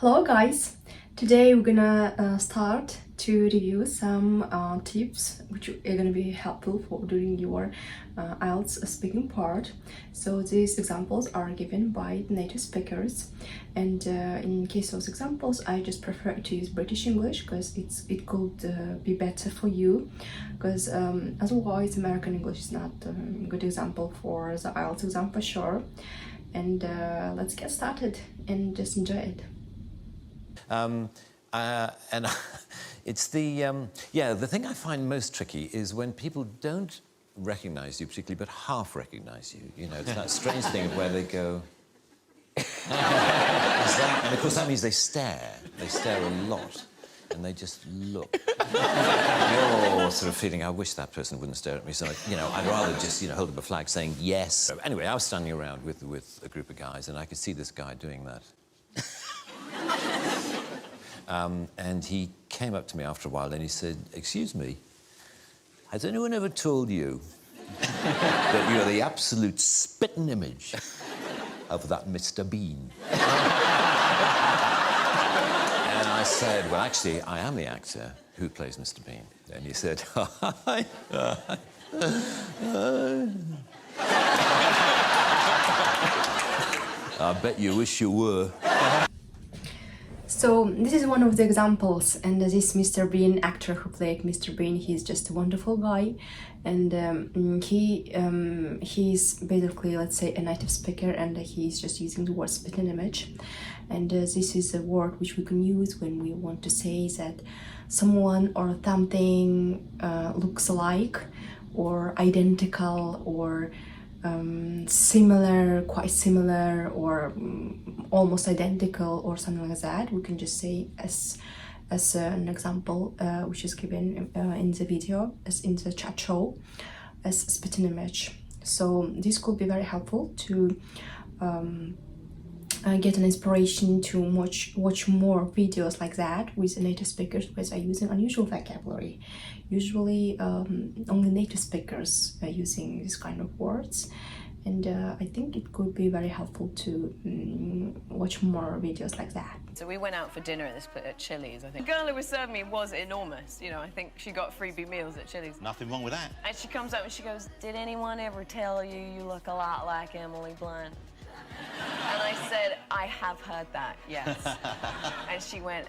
Hello guys! Today we're gonna start to review some tips which are gonna be helpful for during your IELTS speaking part. So these examples are given by native speakers, and in case of examples I just prefer to use British English because it could be better for you, because otherwise American English is not a good example for the IELTS exam for sure. And let's get started and just enjoy it. And it's the thing I find most tricky is when people don't recognize you particularly, but half recognize you. You know, it's that strange thing of where they go, and of course that means they stare a lot, and they just look. You're sort of feeling, I wish that person wouldn't stare at me, so I'd rather just hold up a flag saying yes. So anyway, I was standing around with a group of guys, and I could see this guy doing that. And he came up to me after a while and he said, "Excuse me, has anyone ever told you that you're the absolute spitting image of that Mr. Bean?" And I said, "Well, actually, I am the actor who plays Mr. Bean." And he said, "I bet you wish you were." So this is one of the examples, and this Mr. Bean actor who played Mr. Bean, he's just a wonderful guy, and he's basically, let's say, a native speaker, and he's just using the word spitting image, and this is a word which we can use when we want to say that someone or something looks alike or identical or similar, quite similar, or almost identical, or something like that. We can just say as an example, which is given in the video, as in the chat show, as spitting image. So this could be very helpful to get an inspiration to watch more videos like that with native speakers, because are using unusual vocabulary. Usually only native speakers are using this kind of words, and I think it could be very helpful to watch more videos like that. So we went out for dinner at Chili's, I think. The girl who was serving me was enormous. I think she got freebie meals at Chili's. Nothing wrong with that. And she comes up and she goes, "Did anyone ever tell you you look a lot like Emily Blunt?" And I said, "I have heard that, yes." And she went,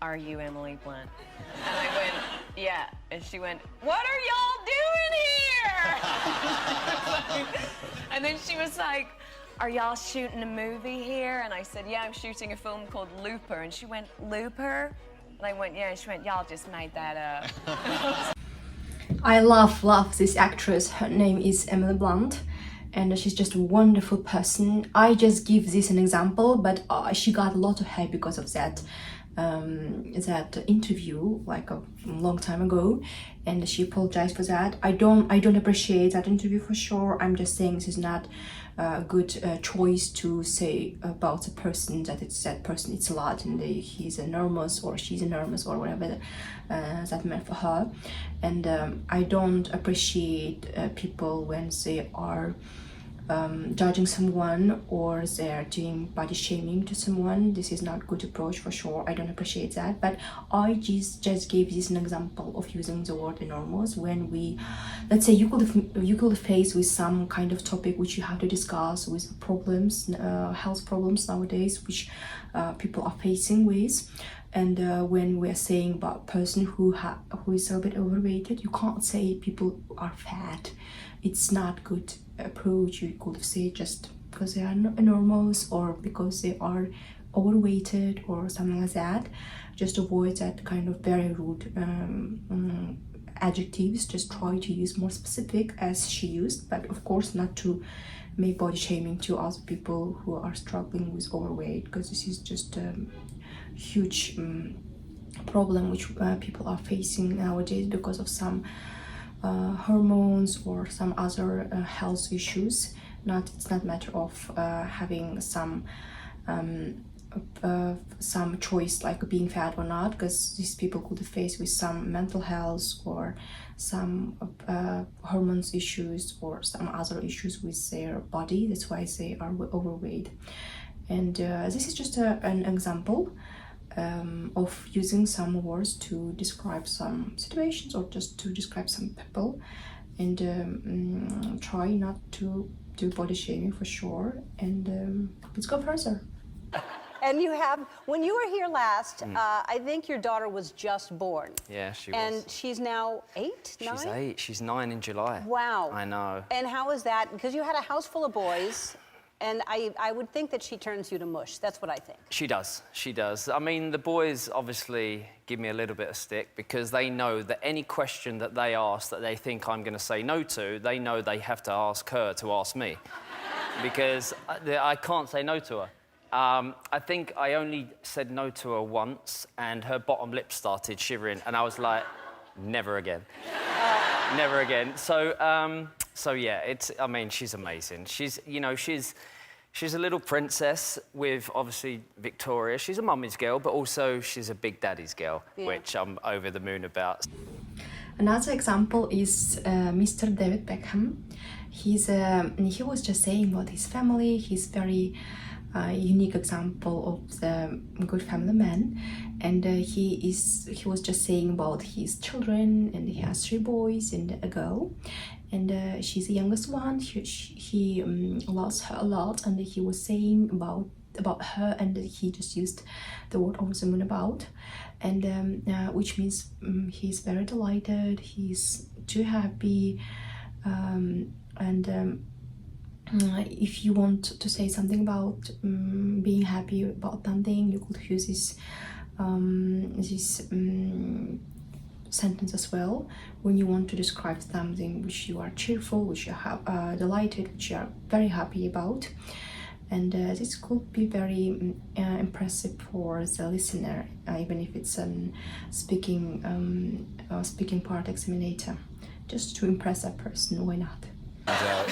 "Are you Emily Blunt?" And I went, "Yeah." And she went, "What are y'all doing here?" And then she was like, "Are y'all shooting a movie here?" And I said, "Yeah, I'm shooting a film called Looper." And she went, "Looper?" And I went, "Yeah." And she went, "Y'all just made that up." I love this actress. Her name is Emily Blunt, and she's just a wonderful person. I just give this an example, but she got a lot of hate because of that interview like a long time ago, and she apologized for that. I don't appreciate that interview for sure. I'm just saying this is not a good choice to say about a person that that person it's a lot and he's enormous or she's enormous or whatever that meant for her. And I don't appreciate people when they are judging someone or they're doing body shaming to someone. This is not good approach for sure. I don't appreciate that, but I just gave this an example of using the word enormous when we, let's say, you could face with some kind of topic which you have to discuss with problems, health problems nowadays, which people are facing with. And when we're saying about a person who is a bit overweighted, you can't say people are fat. It's not good approach. You could say just because they are enormous or because they are overweighted or something like that. Just avoid that kind of very rude adjectives. Just try to use more specific as she used, but of course not to make body shaming to other people who are struggling with overweight, because this is just huge problem which people are facing nowadays because of some hormones or some other health issues. It's not matter of having some choice like being fat or not, because these people could face with some mental health or some hormones issues or some other issues with their body. That's why they are overweight. And this is just an example of using some words to describe some situations or just to describe some people, and try not to do body shaming for sure, and let's go further. And you have, when you were here last, I think your daughter was just born. Yeah, she And was. she's now 8, 9? She's 8. She's 9 in July. Wow. I know. And how is that? Because you had a house full of boys, and I would think that she turns you to mush. That's what I think. She does. She does. I mean, the boys obviously give me a little bit of stick because they know that any question that they ask that they think I'm going to say no to, they know they have to ask her to ask me. Because I can't say no to her. I think I only said no to her once, and her bottom lip started shivering, and I was like, never again. Never again. So yeah, I mean, she's amazing. She's a little princess with, obviously, Victoria. She's a mummy's girl, but also she's a big daddy's girl, which I'm over the moon about. Another example is Mr. David Beckham. He was just saying about his family. He's very unique example of the good family man, and he was just saying about his children, and he has 3 boys and a girl, and she's the youngest one. He loves her a lot, and he was saying about her, and he just used the word over the moon about, and which means he's very delighted, he's too happy, and if you want to say something about being happy about something, you could use this sentence as well when you want to describe something which you are cheerful, which you are delighted, which you are very happy about. And this could be very impressive for the listener, even if it's a speaking part examinator, just to impress that person. Why not?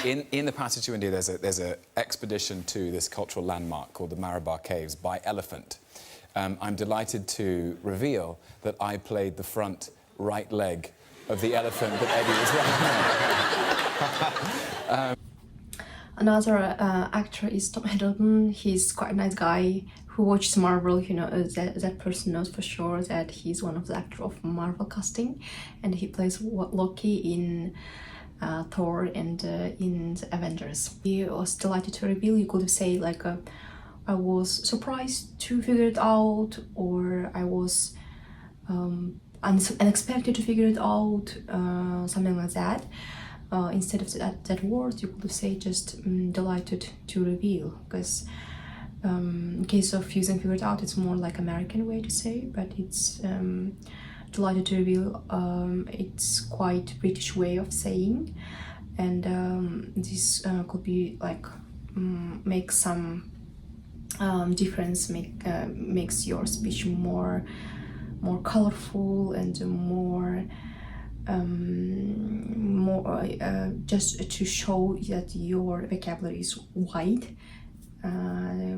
In the passage to India, there's an expedition to this cultural landmark called the Marabar Caves by elephant. I'm delighted to reveal that I played the front right leg of the elephant that Eddie was riding. Another actor is Tom Hiddleston. He's quite a nice guy who watches Marvel. You know, that person knows for sure that he's one of the actors of Marvel casting, and he plays Loki in Thor and in the Avengers. He was delighted to reveal. You could say like I was surprised to figure it out, or I was unexpected to figure it out, something like that. Instead of that word, you could say just delighted to reveal, because in case of using figure it out, it's more like American way to say, but it's delighted to reveal, it's quite British way of saying, and this could be like make some difference, makes your speech more colorful and more just to show that your vocabulary is wide.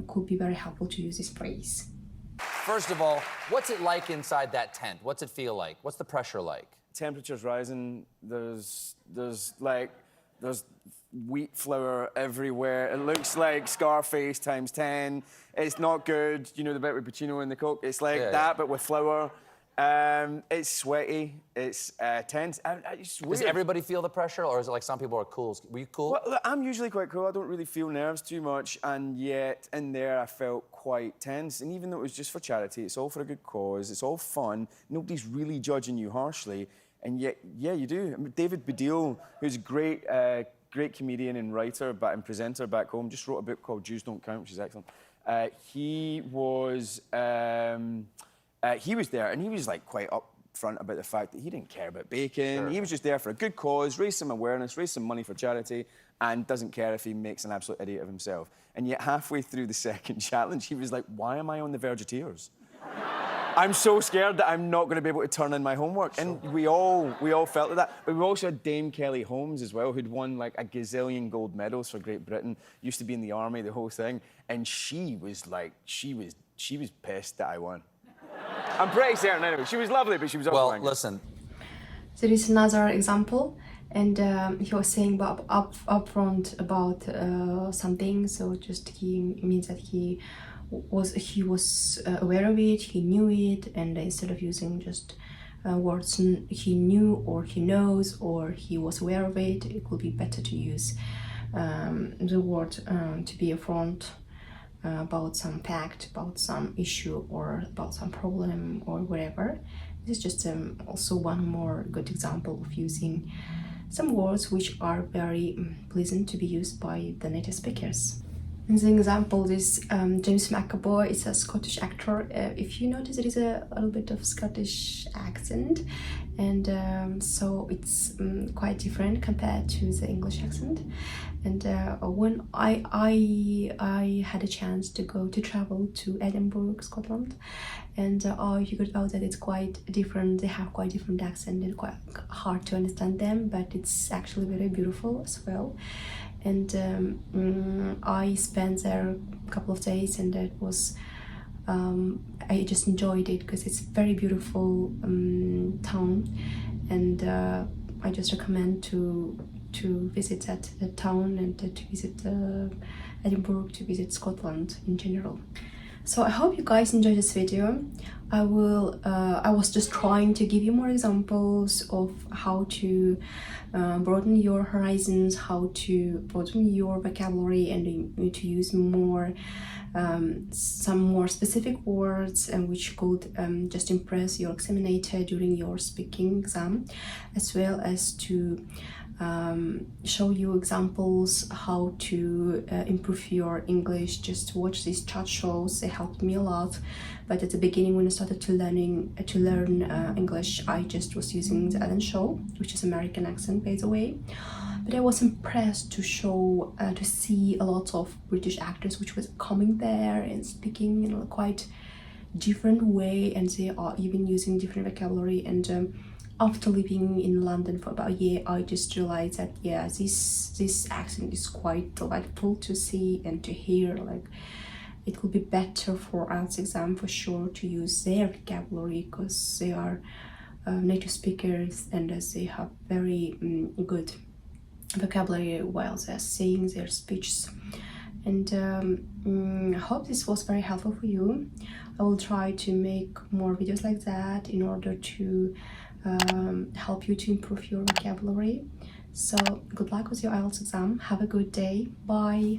Could be very helpful to use this phrase. First of all, what's it like inside that tent? What's it feel like? What's the pressure like? Temperature's rising. There's wheat flour everywhere. It looks like Scarface times 10. It's not good. You know the bit with Pacino and the Coke? It's like that, but with flour. It's sweaty. It's tense. It's weird. Does everybody feel the pressure, or is it like some people are cool? Were you cool? Well, look, I'm usually quite cool. I don't really feel nerves too much, and yet in there I felt quite tense. And even though it was just for charity, it's all for a good cause, it's all fun, nobody's really judging you harshly, and yet, yeah, you do. I mean, David Baddiel, who's a great comedian and writer and presenter back home, just wrote a book called Jews Don't Count, which is excellent. He was there, and he was like quite upfront about the fact that he didn't care about bacon. Sure. He was just there for a good cause, raise some awareness, raise some money for charity, and doesn't care if he makes an absolute idiot of himself. And yet halfway through the second challenge, he was like, why am I on the verge of tears? I'm so scared that I'm not going to be able to turn in my homework. And we all felt like that. But we also had Dame Kelly Holmes as well, who'd won like a gazillion gold medals for Great Britain, used to be in the army, the whole thing. And she was like, she was pissed that I won. I'm pretty certain anyway. She was lovely, but she was also angry. Well, listen. There is another example. and he was saying upfront about something. So just he means that he was aware of it, he knew it, and instead of using just words he knew or he knows or he was aware of it, it would be better to use the word to be upfront about some fact, about some issue, or about some problem, or whatever. This is just also one more good example of using some words which are very pleasant to be used by the native speakers. In the example, this James McAvoy is a Scottish actor. If you notice, there is a little bit of Scottish accent, and so it's quite different compared to the English accent. And when I had a chance to travel to Edinburgh, Scotland, and I figured out that it's quite different. They have quite different accent and quite hard to understand them, but it's actually very beautiful as well. And I spent there a couple of days, and that was I just enjoyed it because it's a very beautiful town, and I just recommend to visit that town, and to visit Edinburgh, to visit Scotland in general. So I hope you guys enjoyed this video. I was just trying to give you more examples of how to broaden your horizons, how to broaden your vocabulary, and to use more some more specific words and which could just impress your examinator during your speaking exam, as well as to show you examples how to improve your English. Just watch these chat shows, they helped me a lot. But at the beginning, when I started to learn English, I just was using the Ellen Show, which is American accent, by the way. But I was impressed to see a lot of British actors which was coming there and speaking in a quite different way, and they are even using different vocabulary. And after living in London for about a year, I just realized that yeah, this accent is quite delightful to see and to hear. Like, it will be better for IELTS exam for sure to use their vocabulary, because they are native speakers, and as they have very good vocabulary while they're saying their speeches. And I hope this was very helpful for you. I will try to make more videos like that in order to help you to improve your vocabulary. So good luck with your IELTS exam. Have a good day. Bye.